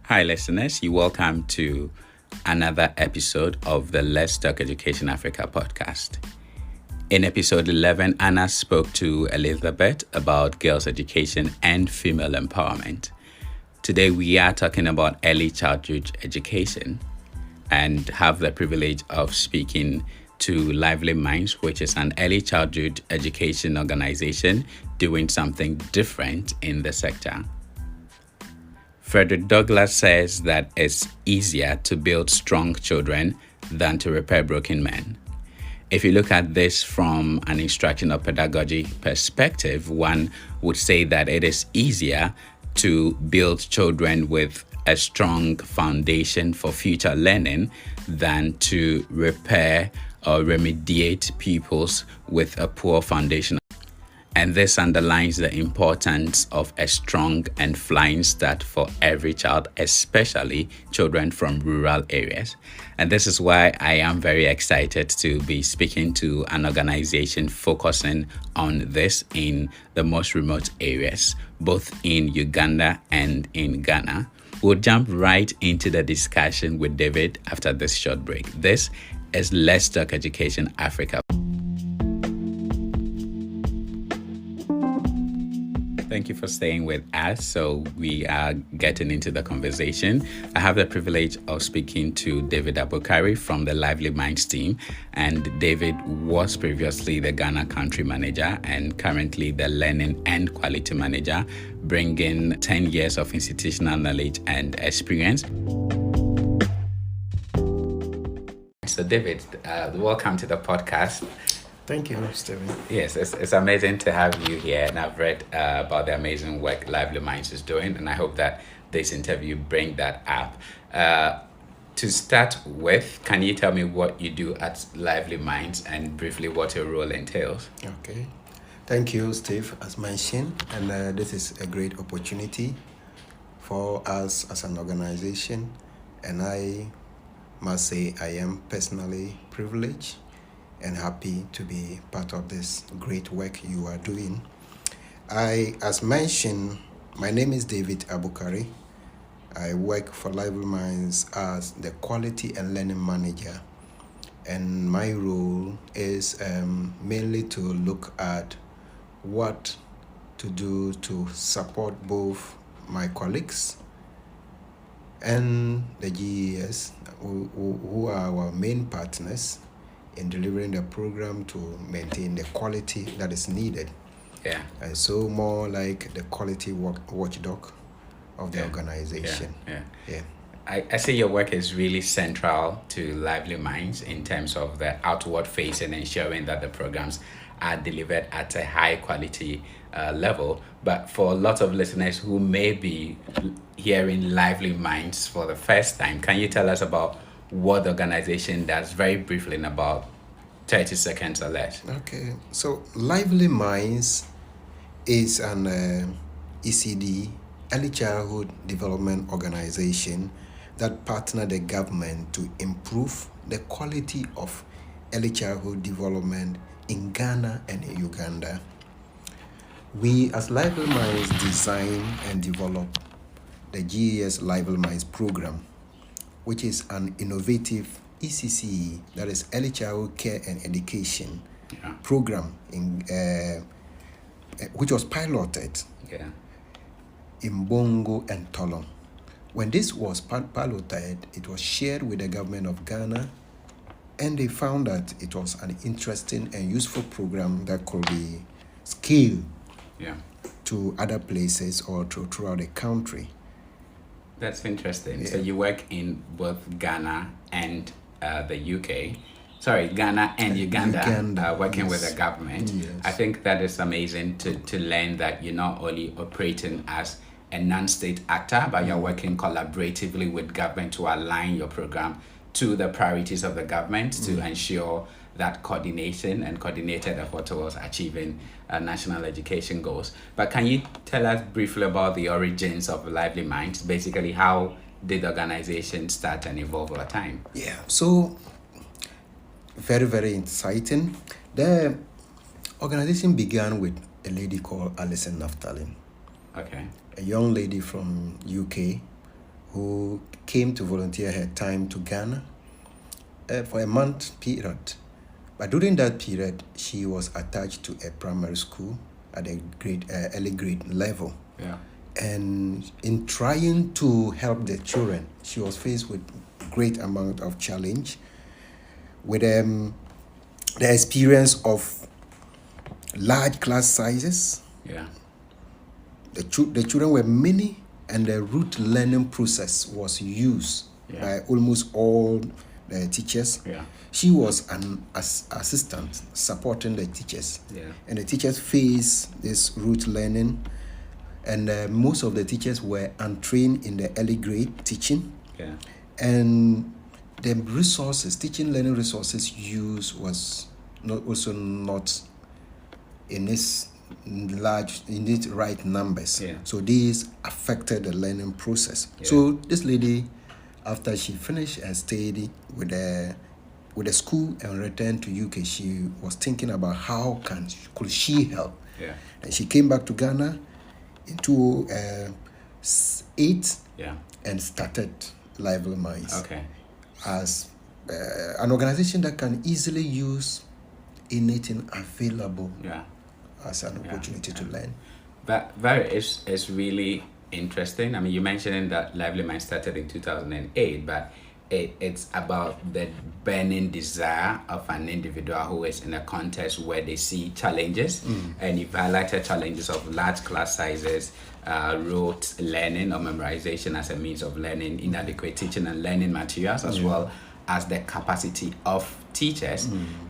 Hi, listeners. You're welcome to another episode of the Let's Talk Education Africa podcast. In episode 11, Anna spoke to Elizabeth about girls' education and female empowerment. Today, we are talking about early childhood education and have the privilege of speaking to Lively Minds, which is an early childhood education organization doing something different in the sector. Frederick Douglass says that it's easier to build strong children than to repair broken men. If you look at this from an instructional pedagogy perspective, one would say that it is easier to build children with a strong foundation for future learning than to repair or remediate pupils with a poor foundation. And this underlines the importance of a strong and flying start for every child, especially children from rural areas. And this is why I am very excited to be speaking to an organization focusing on this in the most remote areas, both in Uganda and in Ghana. We'll jump right into the discussion with David after this short break. This is Let's Talk Education Africa. Thank you for staying with us. So we are getting into the conversation. I have the privilege of speaking to David Abukari from the Lively Minds team. And David was previously the Ghana country manager and currently the learning and quality manager, bringing 10 years of institutional knowledge and experience. So David, welcome to the podcast. Thank you, Stephen. Yes, it's amazing to have you here, and I've read about the amazing work Lively Minds is doing, and I hope that this interview bring that up. To start with, can you tell me what you do at Lively Minds and briefly what your role entails? Okay. Thank you, Steve, as mentioned, and this is a great opportunity for us as an organization, and I must say I am personally privileged and happy to be part of this great work you are doing. As mentioned, my name is David Abukari. I work for Lively Minds as the Quality and Learning Manager, and my role is mainly to look at what to do to support both my colleagues and the GES, who are our main partners in delivering the program to maintain the quality that is needed. Yeah. And so more like the quality watchdog of the organization. Yeah. I see your work is really central to Lively Minds in terms of the outward facing, ensuring that the programs are delivered at a high quality level. But for a lot of listeners who may be hearing Lively Minds for the first time, can you tell us about what the organization does very briefly in about 30 seconds or less? Okay, so Lively Minds is an ECD, Early Childhood Development Organization that partner the government to improve the quality of early childhood development in Ghana and in Uganda. We as Lively Minds design and develop the GES Lively Minds program, which is an innovative ECCE, that is Early Childhood Care and Education program, which was piloted in Bongo and Tolon. When this was piloted, it was shared with the government of Ghana, and they found that it was an interesting and useful program that could be scaled to other places or throughout the country. That's interesting. So you work in both Ghana and the UK. Sorry, Ghana and Uganda working with the government. Yes. I think that is amazing to learn that you're not only operating as a non-state actor, but you're working collaboratively with government to align your program to the priorities of the government to ensure that coordination and coordinated effort towards achieving national education goals. But can you tell us briefly about the origins of Lively Minds? Basically, how did the organization start and evolve over time? Yeah, so very, very exciting. The organization began with a lady called Alison Naftalin. Okay. A young lady from UK who came to volunteer her time to Ghana for a month period. But during that period, she was attached to a primary school at a early grade level. Yeah. And in trying to help the children, she was faced with great amount of challenge with the experience of large class sizes. Yeah. The children were many, and the rote learning process was used by almost all the teachers. Yeah. She was an assistant supporting the teachers. Yeah. And the teachers faced this rote learning, and most of the teachers were untrained in the early grade teaching. Yeah. And the resources, teaching learning resources used was not in its right numbers. Yeah. So these affected the learning process. Yeah. So this lady, after she finished her study with the school and returned to UK, she was thinking about how could she help. Yeah. And she came back to Ghana in 2008 and started Lively Minds. Okay. As an organization that can easily use anything available as an opportunity to learn. But it's really interesting. I mean, you mentioned that Lively Minds started in 2008, but it's about the burning desire of an individual who is in a context where they see challenges, and you've highlighted challenges of large class sizes, rote learning or memorization as a means of learning, inadequate teaching and learning materials, as well as the capacity of teachers.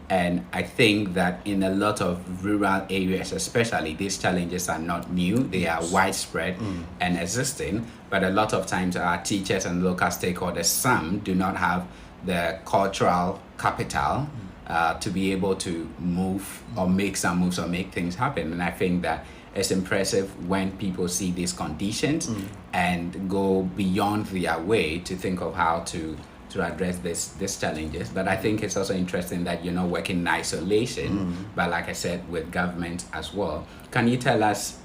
And I think that in a lot of rural areas especially, these challenges are not new. They are widespread and existing, but a lot of times our teachers and local stakeholders, some do not have the cultural capital to be able to move or make some moves or make things happen. And I think that it's impressive when people see these conditions and go beyond their way to think of how to address these challenges. But I think it's also interesting that you're not working in isolation, but like I said, with government as well. Can you tell us,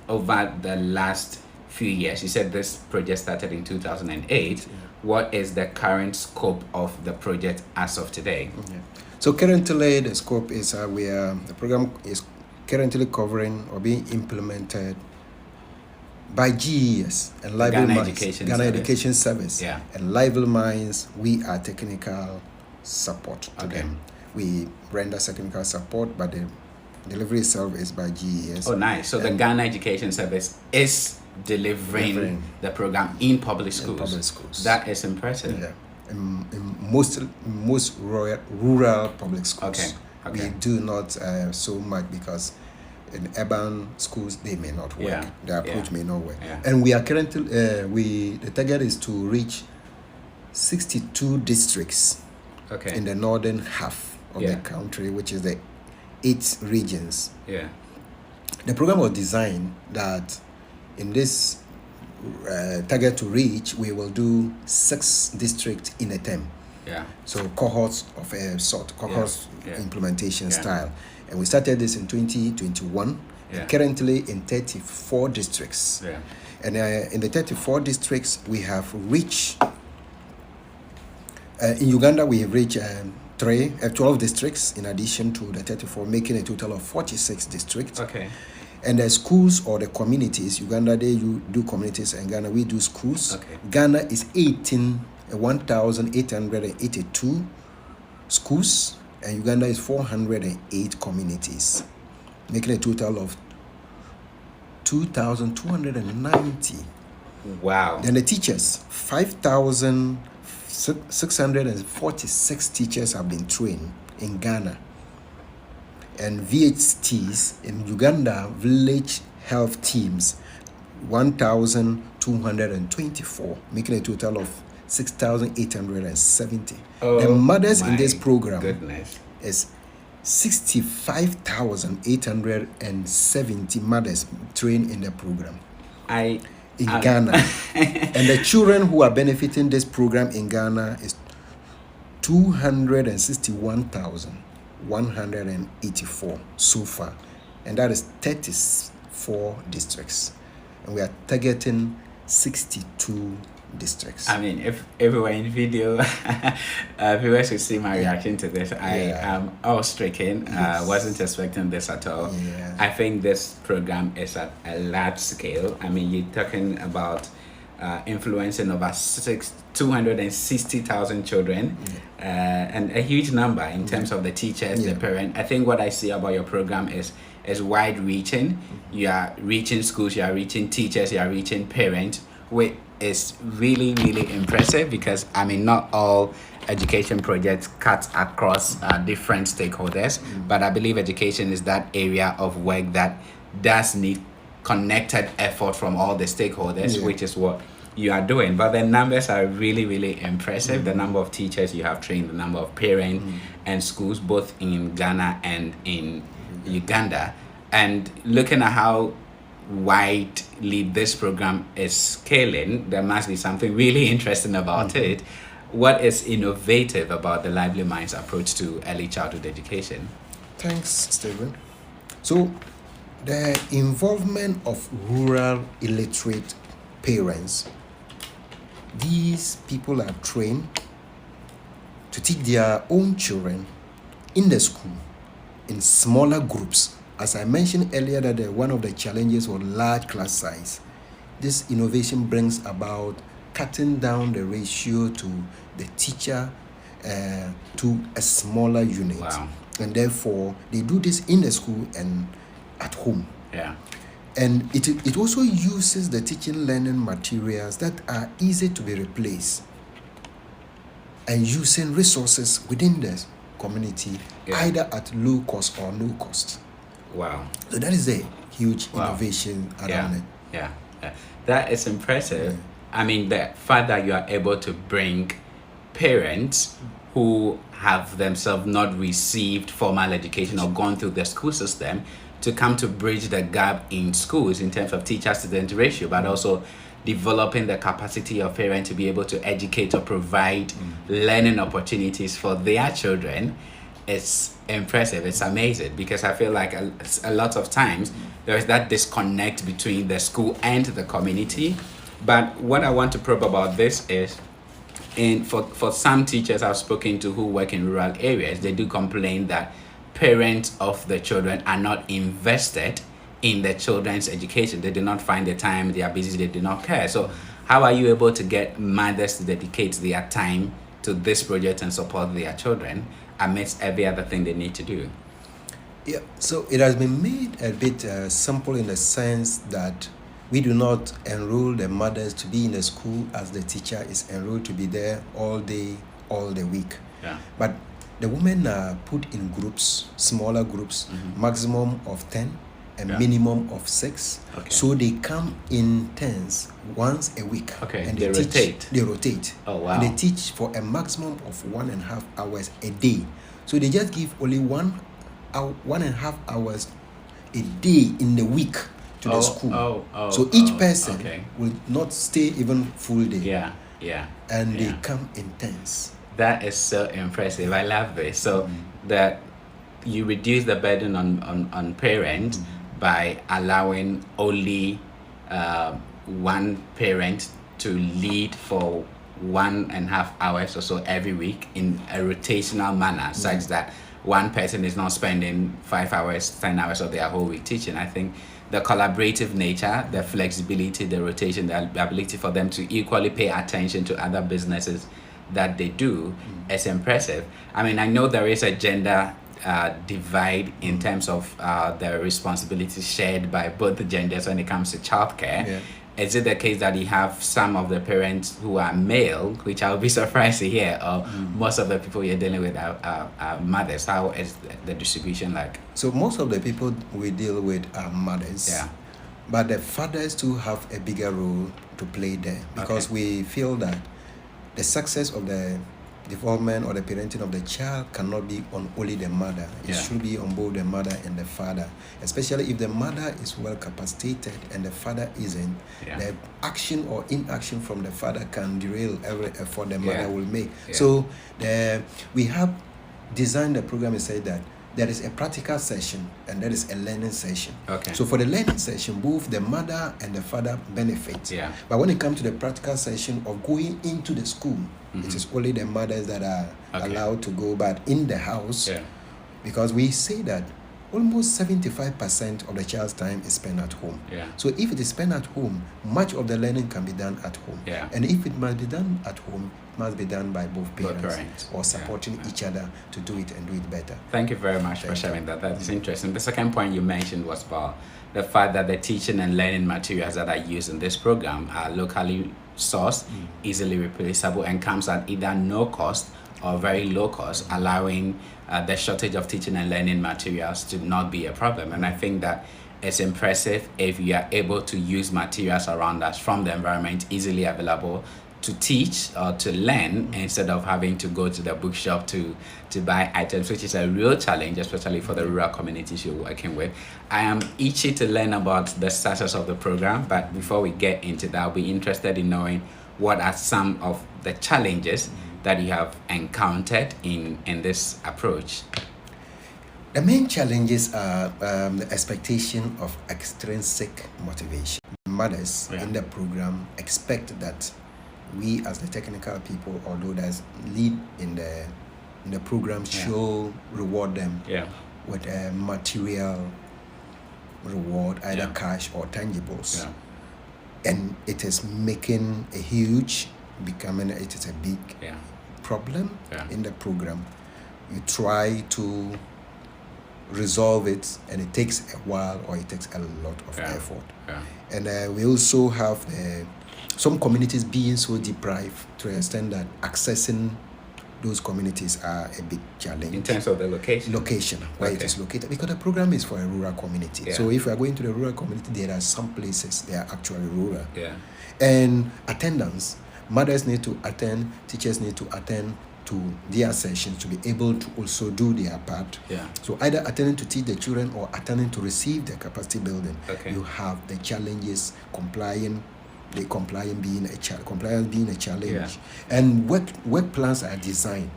over the last few years, you said this project started in 2008, what is the current scope of the project as of today? So currently the scope is the program is currently covering or being implemented by GES and Lively Minds, Ghana Education Service, and Lively Minds. We are technical support to them. We render technical support, but the delivery itself is by GES. Oh, nice. So the Ghana Education Service is delivering the program in public schools. In public schools. That is impressive. Yeah. In most rural public schools. We do not so much, because in urban schools they may not work. The approach may not work. And we are currently the target is to reach 62 districts in the northern half of the country, which is the 8 regions. The program was designed that in this target to reach, we will do 6 districts in a term. So cohorts of a sort, implementation style. And we started this in 2021, and currently in 34 districts. And in the 34 districts, we have reached, in Uganda, we have reached 12 districts in addition to the 34, making a total of 46 districts. And the schools or the communities, Uganda, they do communities, and Ghana, we do schools. Ghana is 1,882 schools, and Uganda is 408 communities, making a total of 2,290. Wow. Then the teachers, 5,646 teachers have been trained in Ghana. And VHTs in Uganda, village health teams, 1,224, making a total of 6,870. The mothers in this program is 65,870 mothers trained in the program in Ghana. And the children who are benefiting this program in Ghana is 261,184 so far. And that is 34 districts. And we are targeting 62 districts. I mean, if we were in video, viewers would see my reaction to this. I am awe-stricken. Yes. Wasn't expecting this at all. Yeah. I think this program is at a large scale. I mean, you're talking about influencing over 260,000 children, and a huge number in terms of the teachers, the parent. I think what I see about your program is wide-reaching. You are reaching schools, you are reaching teachers, you are reaching parents, which is really, really impressive, because I mean, not all education projects cut across different stakeholders, but I believe education is that area of work that does need connected effort from all the stakeholders, which is what you are doing. But the numbers are really, really impressive. The number of teachers you have trained, the number of parents and schools, both in Ghana and in Uganda, and looking at how widely this program is scaling, there must be something really interesting about it. What is innovative about the Lively Minds approach to early childhood education? Thanks, Stephen. So, the involvement of rural illiterate parents, these people are trained to teach their own children in the school in smaller groups. As I mentioned earlier, that one of the challenges was large class size. This innovation brings about cutting down the ratio to the teacher to a smaller unit. Wow. And therefore, they do this in the school and at home. Yeah. And it also uses the teaching learning materials that are easy to be replaced, and using resources within the community, either at low cost or no cost. Wow. So that is a huge innovation around it. Yeah. That is impressive. I mean, the fact that you are able to bring parents who have themselves not received formal education or gone through the school system to come to bridge the gap in schools in terms of teacher-student ratio, but also developing the capacity of parents to be able to educate or provide learning opportunities for their children. It's impressive. It's amazing, because I feel like a lot of times there is that disconnect between the school and the community. But what I want to probe about this is, for some teachers I've spoken to who work in rural areas, they do complain that parents of the children are not invested in the children's education. They do not find the time, they are busy, they do not care. So how are you able to get mothers to dedicate their time to this project and support their children amidst every other thing they need to do? Yeah, so it has been made a bit simple in the sense that we do not enroll the mothers to be in the school as the teacher is enrolled to be there all day, all the week. Yeah. But the women are put in groups, smaller groups, maximum of 10, a minimum of 6. Okay. So they come in turns once a week. Okay. And They rotate. They rotate. Oh, wow. And they teach for a maximum of 1.5 hours a day. So they just give only 1.5 hours a day in the week to the school. So each person will not stay even full day. And they come in turns. That is so impressive. I love this. So that you reduce the burden on parents by allowing only one parent to lead for 1.5 hours or so every week in a rotational manner, such that one person is not spending 5 hours, 10 hours of their whole week teaching. I think the collaborative nature, the flexibility, the rotation, the ability for them to equally pay attention to other businesses that they do is impressive. I mean, I know there is a gender divide in terms of the responsibilities shared by both the genders when it comes to childcare. Is it the case that you have some of the parents who are male, which I'll be surprised to hear, or most of the people you're dealing with are mothers? How is the distribution like? So most of the people we deal with are mothers. But the fathers too have a bigger role to play there, because we feel that the success of the development or the parenting of the child cannot be on only the mother. It should be on both the mother and the father, especially if the mother is well capacitated and the father isn't. The action or inaction from the father can derail every effort the mother will make. So we have designed the program and said that there is a practical session and there is a learning session. Okay. So for the learning session, both the mother and the father benefit. Yeah. But when it comes to the practical session of going into the school, it is only the mothers that are allowed to go, but in the house, because we say that almost 75% of the child's time is spent at home. Yeah. So if it is spent at home, much of the learning can be done at home. Yeah. And if it must be done at home, it must be done by both parents. Or supporting each other to do it and do it better. Thank you very much for sharing that. That's interesting. The second point you mentioned was about the fact that the teaching and learning materials that are used in this program are locally sourced, easily replaceable, and comes at either no cost or very low cost, allowing the shortage of teaching and learning materials to not be a problem. And I think that it's impressive if you are able to use materials around us from the environment easily available to teach or to learn instead of having to go to the bookshop to buy items, which is a real challenge, especially for the rural communities you're working with. I am itchy to learn about the status of the program, but before we get into that, I'll be interested in knowing what are some of the challenges that you have encountered in this approach. The main challenges are the expectation of extrinsic motivation. Mothers in the program expect that we as the technical people, although there's lead in the program, should reward them with a material reward, either cash or tangibles. And it is making a huge, it is a big problem in the program. You try to resolve it and it takes a while or it takes a lot of effort. And we also have some communities being so deprived to the extent that accessing those communities are a big challenge. In terms of the location? Where it is located. Because the program is for a rural community. So if we are going to the rural community, there are some places they are actually rural. And attendance, mothers need to attend, teachers need to attend to their sessions to be able to also do their part. So either attending to teach the children or attending to receive the capacity building. You have the challenges, compliance being a challenge. And work plans are designed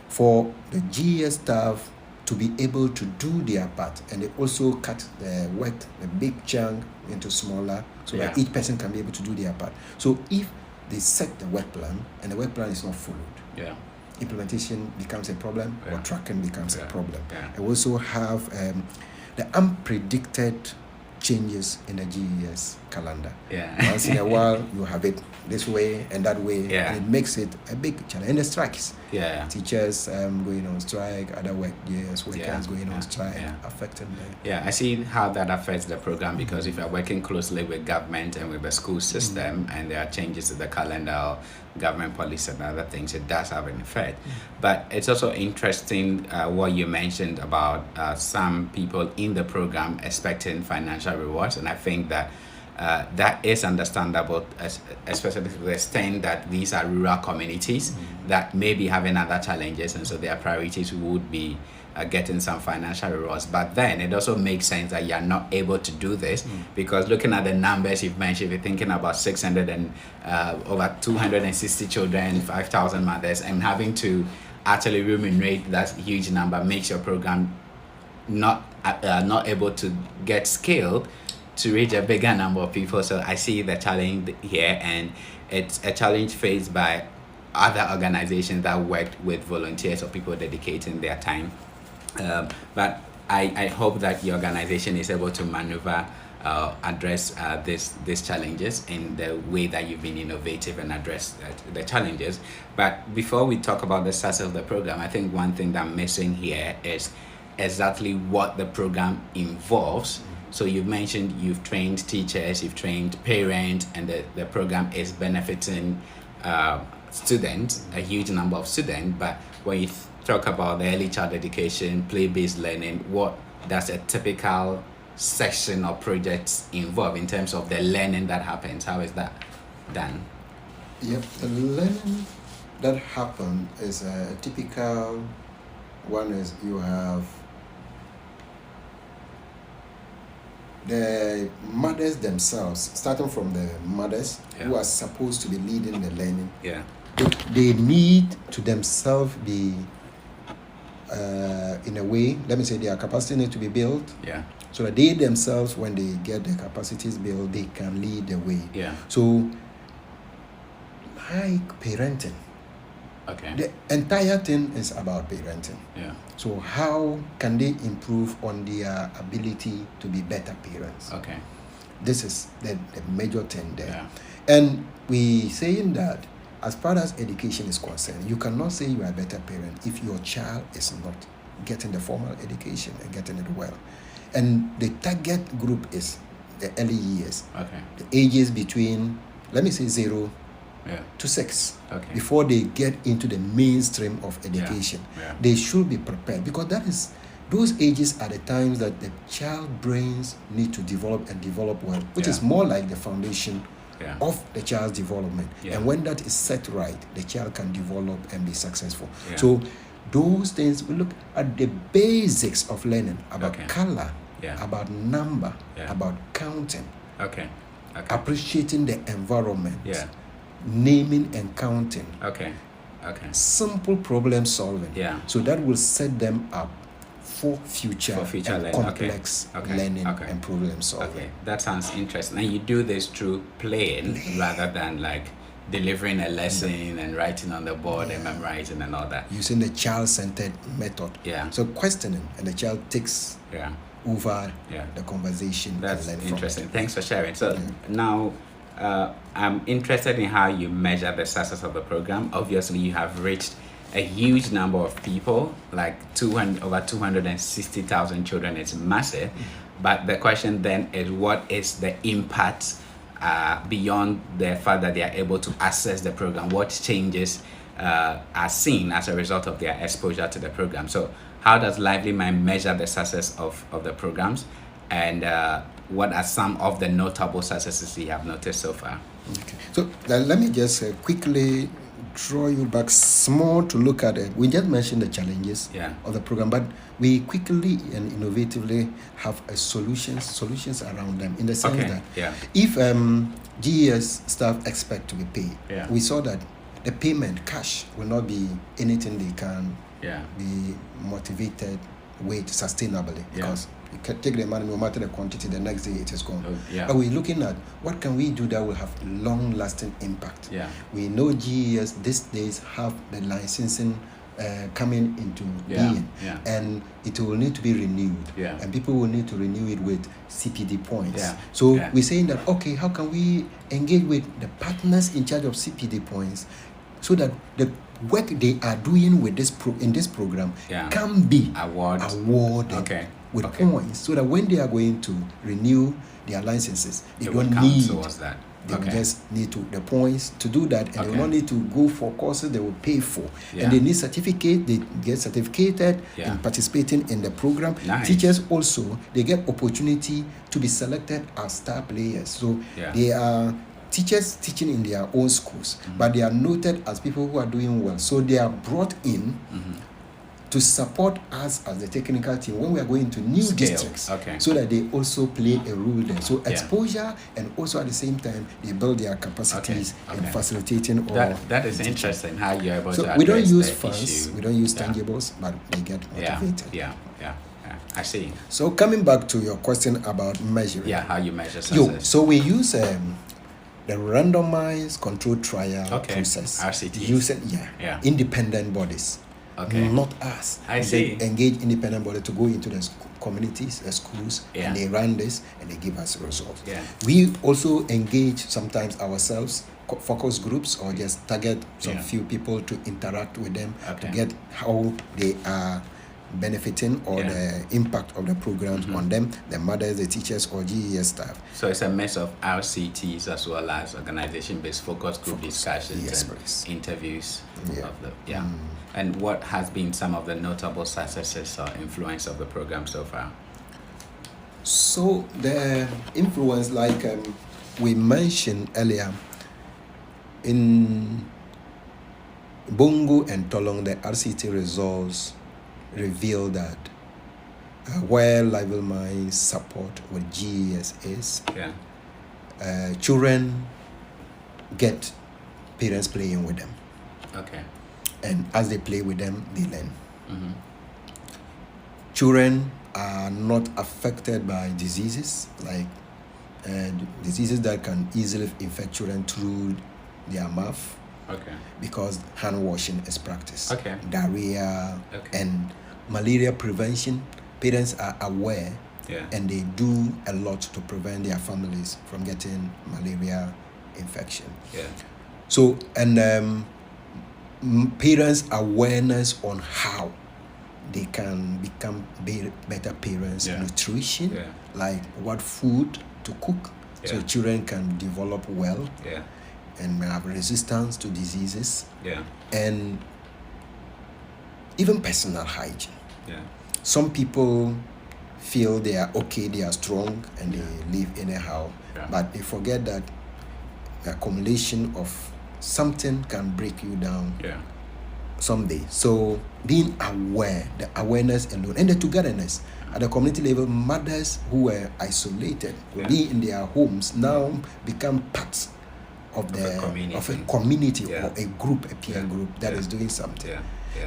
for the GES staff to be able to do their part, and they also cut the big chunk into smaller so that each person can be able to do their part. So if they set the work plan and the work plan is not followed, implementation becomes a problem or tracking becomes a problem. We also have the unpredicted changes in the GES calendar. Once in a while, you have it this way and that way, and it makes it a big challenge. And the strikes, teachers going on strike, other workers going on strike, affecting them. I see how that affects the program, because if you're working closely with government and with the school system and there are changes to the calendar, government policy and other things, it does have an effect. But it's also interesting what you mentioned about some people in the program expecting financial rewards, and I think that that is understandable, especially to the extent that these are rural communities that may be having other challenges, and so their priorities would be getting some financial rewards. But then it also makes sense that you're not able to do this because looking at the numbers you've mentioned, you're thinking about 600 and over 260 children, 5,000 mothers, and having to actually remunerate that huge number makes your program not able to get scaled to reach a bigger number of people. So I see the challenge here, and it's a challenge faced by other organizations that work with volunteers or people dedicating their time. But I hope that your organization is able to maneuver, address these challenges in the way that you've been innovative and address the challenges. But before we talk about the success of the program, I think one thing that I'm missing here is exactly what the program involves. So you've mentioned you've trained teachers, you've trained parents, and the program is benefiting students, a huge number of students. But when you talk about the early child education, play-based learning, what does a typical session or project involve in terms of the learning that happens? How is that done? The learning that happens is a typical one. Is you have the mothers themselves, starting from the mothers who are supposed to be leading the learning. They need to themselves be in a way, let me say their capacity need to be built. Yeah. So that they themselves, when they get their capacities built, they can lead the way. Yeah. So, like parenting, Okay. the entire thing is about parenting. Yeah. So how can they improve on their ability to be better parents? Okay. This is the major thing there. Yeah. And we saying that as far as education is concerned, you cannot say you are a better parent if your child is not getting the formal education and getting it well. And the target group is the early years. Okay. The ages between, let me say, 0 Yeah. to 6. Okay. Before they get into the mainstream of education. Yeah. They should be prepared, because those ages are the times that the child brains need to develop and develop well, which is more like the foundation of the child's development. Yeah. And when that is set right, the child can develop and be successful. Yeah. So those things, we look at the basics of learning about color, about number, about counting, appreciating the environment, naming and counting, simple problem solving. So that will set them up for future and complex learning and problem solving. That sounds interesting. And you do this through playing rather than like delivering a lesson and writing on the board and memorizing and all that. Using the child-centered method. So questioning, and the child takes over the conversation. That's interesting. Thanks for sharing. So now I'm interested in how you measure the success of the program. Obviously, you have reached a huge number of people, like over 260,000 children. It's massive. But the question then is, what is the impact beyond the fact that they are able to access the program? What changes are seen as a result of their exposure to the program? So how does Lively Mind measure the success of the programs? And what are some of the notable successes you have noticed so far? Okay. So let me just quickly draw you back small to look at it. We just mentioned the challenges of the program, but we quickly and innovatively have solutions around them, in the sense that if GES staff expect to be paid, we saw that the payment cash will not be anything they can be motivated with sustainably, because you can take the money, no matter the quantity, the next day it is gone. But we're looking at what can we do that will have long-lasting impact. We know GES these days have the licensing coming into being, and it will need to be renewed, and people will need to renew it with CPD points. So we're saying that, okay, how can we engage with the partners in charge of CPD points so that the work they are doing with in this program can be awarded with points, so that when they are going to renew their licenses, they don't need towards that. They will just need the points to do that, and they will not need to go for courses they will pay for. And they need certificate, they get certificated in participating in the program. Teachers also, they get opportunity to be selected as star players. So they are teachers teaching in their own schools, but they are noted as people who are doing well. So they are brought in to support us as the technical team when we are going to new districts, so that they also play a role there. So exposure, and also at the same time they build their capacities in facilitating. That is interesting how you're able to address we don't use the funds, issue. we don't use tangibles, but they get motivated. I see. So coming back to your question about measuring. How you measure success. So we use the randomized controlled trial process. RCTs. Using independent bodies. Not us. I see. They engage independent body to go into the communities, the schools, and they run this and they give us results. We also engage sometimes ourselves, focus groups, or just target some few people to interact with them to get how they are benefiting, or the impact of the programs on them, the mothers, the teachers, or GES staff. So it's a mix of RCTs as well as organization-based focus group discussions and interviews. And what has been some of the notable successes or influence of the program so far? So the influence, like we mentioned earlier, in Bongo and Tolong, the RCT results reveal that where Lively Mind's support with GES is, children get parents playing with them. And as they play with them, they learn. children are not affected by diseases like diseases that can easily infect children through their mouth. Okay. Because hand washing is practiced. Okay. Diarrhea Okay. and malaria prevention, parents are aware, and they do a lot to prevent their families from getting malaria infection. Yeah. So, and parents' awareness on how they can become better parents, nutrition, like what food to cook, so children can develop well. Yeah. And have resistance to diseases. Yeah. And even personal hygiene. Yeah. Some people feel they are okay, they are strong, and they live anyhow. Yeah. But they forget that the accumulation of something can break you down someday. So being aware, the awareness alone, and the togetherness at the community level, mothers who were isolated, be in their homes, now become parts of a community or a group, a peer group that is doing something.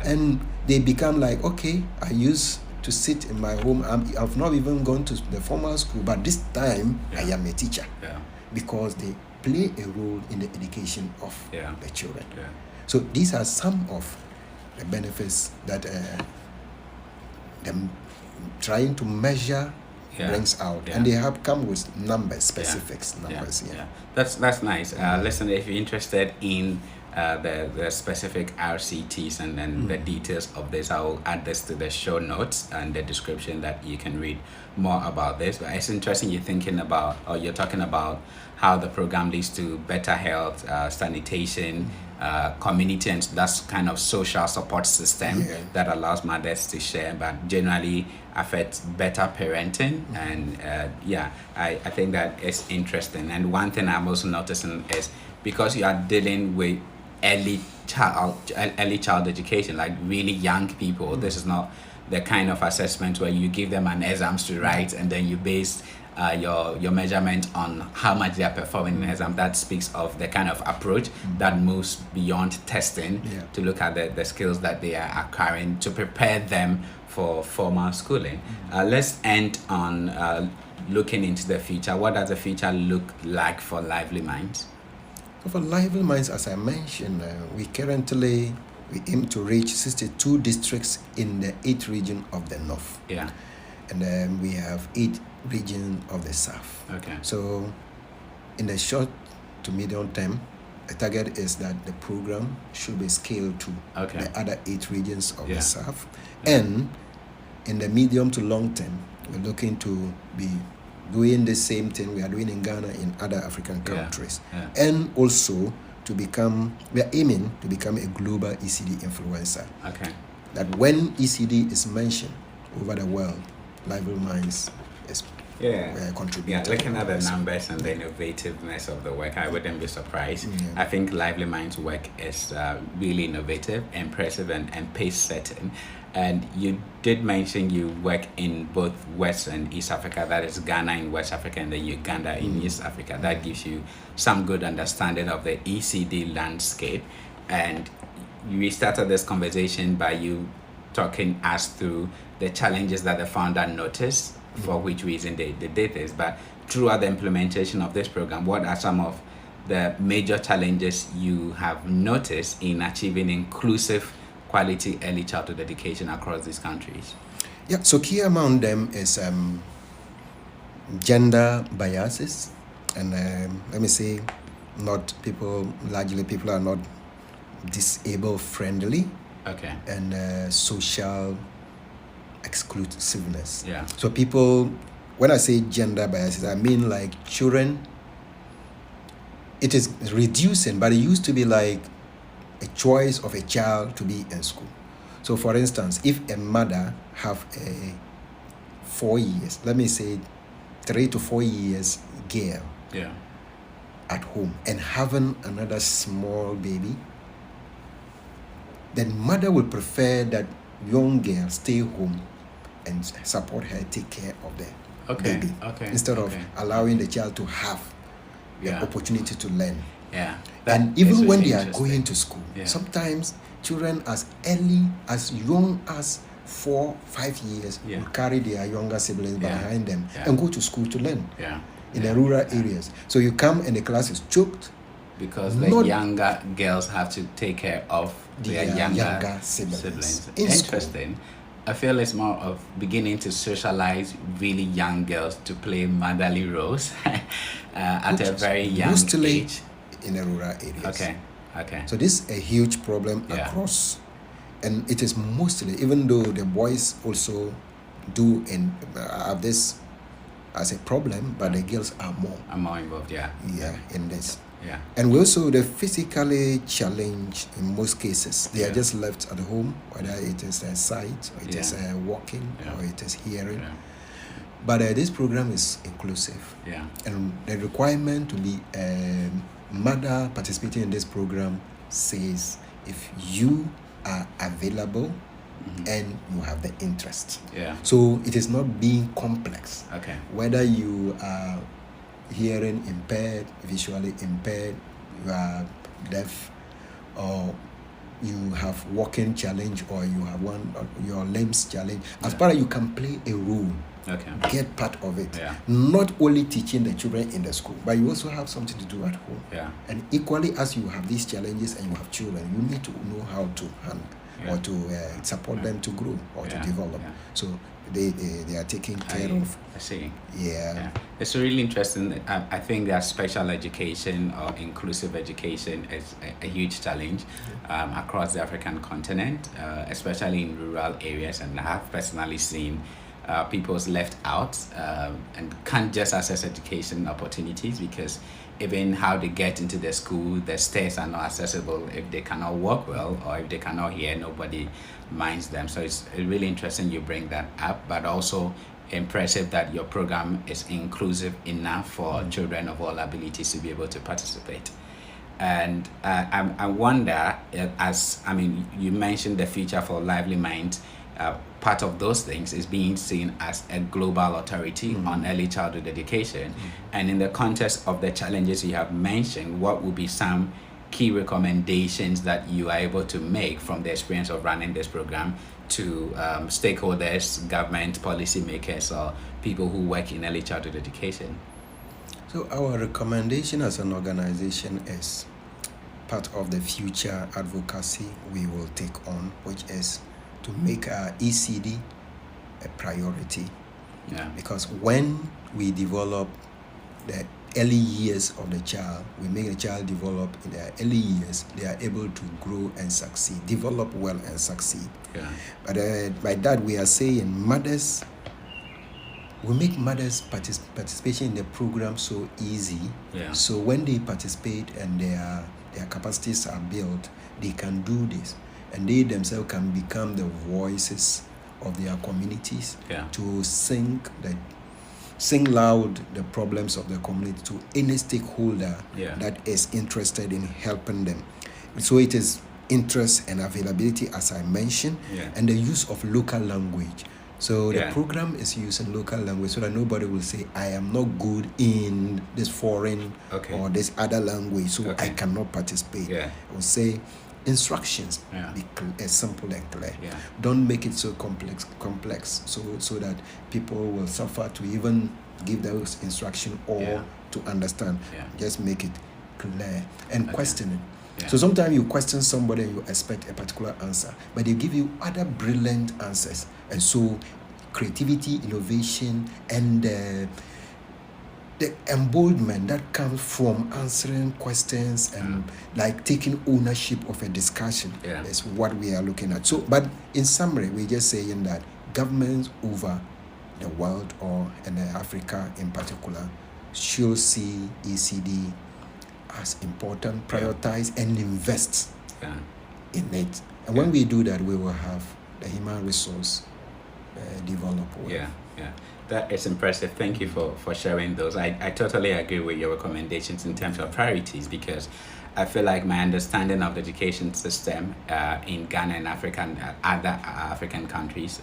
And they become like, okay, I used to sit in my home. I've not even gone to the formal school, but this time I am a teacher. Because they play a role in the education of the children. So these are some of the benefits that them trying to measure brings out, and they have come with numbers, specifics, numbers. That's nice. Listen, if you're interested in the specific RCTs and then the details of this, I will add this to the show notes and the description that you can read more about this. But it's interesting you're thinking about, or you're talking about how the program leads to better health, sanitation, community, and that's kind of social support system that allows mothers to share, but generally affects better parenting. And I think that is interesting. And one thing I'm also noticing is because you are dealing with early child education, like really young people, this is not the kind of assessment where you give them an exams to write and then you base your measurement on how much they are performing in exam. That speaks of the kind of approach that moves beyond testing to look at the skills that they are acquiring to prepare them for formal schooling. Let's end on looking into the future. What does the future look like for Lively Minds? So for Lively Minds, as I mentioned, we aim to reach 62 districts in the 8 regions of the north. And then we have 8 regions of the south. So in the short to medium term, the target is that the program should be scaled to the other 8 regions of the south. And in the medium to long term, we're looking to be doing the same thing we are doing in Ghana, in other African countries. And also we are aiming to become a global ECD influencer. That when ECD is mentioned over the world, Lively Minds is contributing. Looking at the numbers and the innovativeness of the work, I wouldn't be surprised. I think Lively Minds work is really innovative, impressive, and pace-setting. And you did mention you work in both West and East Africa, that is Ghana in West Africa and then Uganda in East Africa. That gives you some good understanding of the ECD landscape. And we started this conversation by you talking us through the challenges that the founder noticed, for which reason they did this. But throughout the implementation of this program, what are some of the major challenges you have noticed in achieving inclusive quality early childhood education across these countries? So key among them is gender biases, and let me say, largely people are not disabled friendly, and social exclusiveness. So people, when I say gender biases, I mean like children, it is reducing, but it used to be like a choice of a child to be in school. So for instance, if a mother have a 4 years, let me say 3 to 4 years girl at home and having another small baby, then mother would prefer that young girl stay home and support her, take care of the baby, instead of allowing the child to have the opportunity to learn. And even when they are going to school, sometimes children as young as 4, 5 years, Yeah. would carry their younger siblings Yeah. behind them Yeah. and go to school to learn Yeah. in the rural areas. So you come and the class is choked. Because the younger girls have to take care of their younger siblings. Interesting. I feel it's more of beginning to socialize really young girls to play motherly roles at a very young age. In the rural areas. Okay. So this is a huge problem across, and it is mostly, even though the boys also do have this as a problem, but the girls are more involved. In this. Yeah. And we also, the physically challenged in most cases, they are just left at home, whether it is a sight, or it is walking, or it is hearing. Yeah. But this program is inclusive. Yeah. And the requirement to be a mother participating in this program says if you are available and you have the interest. Yeah. So it is not being complex. Okay. Whether you are hearing impaired, visually impaired, you are deaf, or you have walking challenge, or you have your limbs challenge, as far as you can play a role, get part of it. Not only teaching the children in the school, but you also have something to do at home. And equally, as you have these challenges and you have children, you need to know how to handle or to support them to grow or to develop. So they are taken care of. I see. Yeah. It's really interesting. I think that special education or inclusive education is a huge challenge across the African continent, especially in rural areas. And I have personally seen people's left out and can't just access education opportunities because even how they get into the school, the stairs are not accessible. If they cannot walk well or if they cannot hear, nobody minds them. So it's really interesting you bring that up, but also impressive that your program is inclusive enough for children of all abilities to be able to participate. And I wonder, you mentioned the Future for Lively Minds. Part of those things is being seen as a global authority on early childhood education. And in the context of the challenges you have mentioned, what would be some key recommendations that you are able to make from the experience of running this program to stakeholders, government, policymakers, or people who work in early childhood education? So our recommendation as an organization is part of the future advocacy we will take on, which is to make our ECD a priority. Because when we develop the early years of the child, we make the child develop in their early years, they are able to grow and succeed, develop well and succeed. But by that we are saying we make mothers participation in the program so easy. So when they participate and their capacities are built, they can do this. And they themselves can become the voices of their communities to sing loud the problems of the community to any stakeholder that is interested in helping them. So it is interest and availability, as I mentioned, and the use of local language. So the program is using local language so that nobody will say, I am not good in this foreign or this other language, so I cannot participate. Or say, instructions be simple and clear. Don't make it so complex so that people will suffer to even give those instructions or to understand. Just make it clear and question it. So sometimes you question somebody and you expect a particular answer, but they give you other brilliant answers. And so creativity, innovation, and the emboldenment that comes from answering questions and like taking ownership of a discussion is what we are looking at. So, but in summary, we're just saying that governments over the world, or in Africa in particular, should see ECD as important, prioritize and invest in it. And when we do that, we will have the human resource develop well. That is impressive. Thank you for sharing those. I totally agree with your recommendations in terms of priorities, because I feel like my understanding of the education system in Ghana and other African countries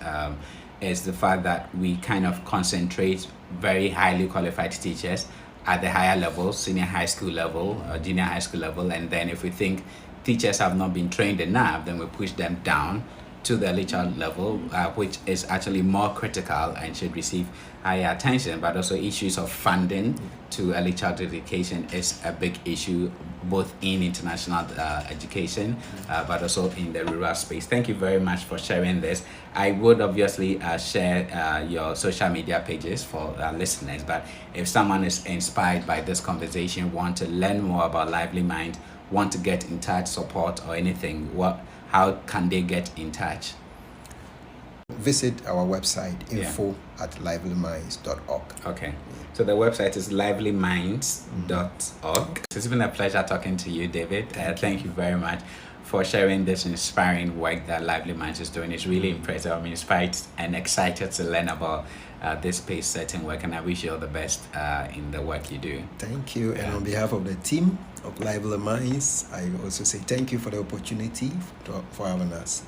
is the fact that we kind of concentrate very highly qualified teachers at the higher level, senior high school level, junior high school level, and then if we think teachers have not been trained enough, then we push them down to the early child level, which is actually more critical and should receive higher attention, but also issues of funding to early childhood education is a big issue, both in international education, but also in the rural space. Thank you very much for sharing this. I would obviously share your social media pages for listeners, but if someone is inspired by this conversation, want to learn more about Lively Mind, want to get in touch, support, or anything, how can they get in touch? Visit our website, info@livelyminds.org. Okay. So the website is livelyminds.org. It's been a pleasure talking to you, David. Thank you very much for sharing this inspiring work that Lively Minds is doing. It's really impressive. I'm inspired and excited to learn about this pace-setting work, and I wish you all the best in the work you do. Thank you. And on behalf of the team of Lively Minds, I also say thank you for the opportunity for having us.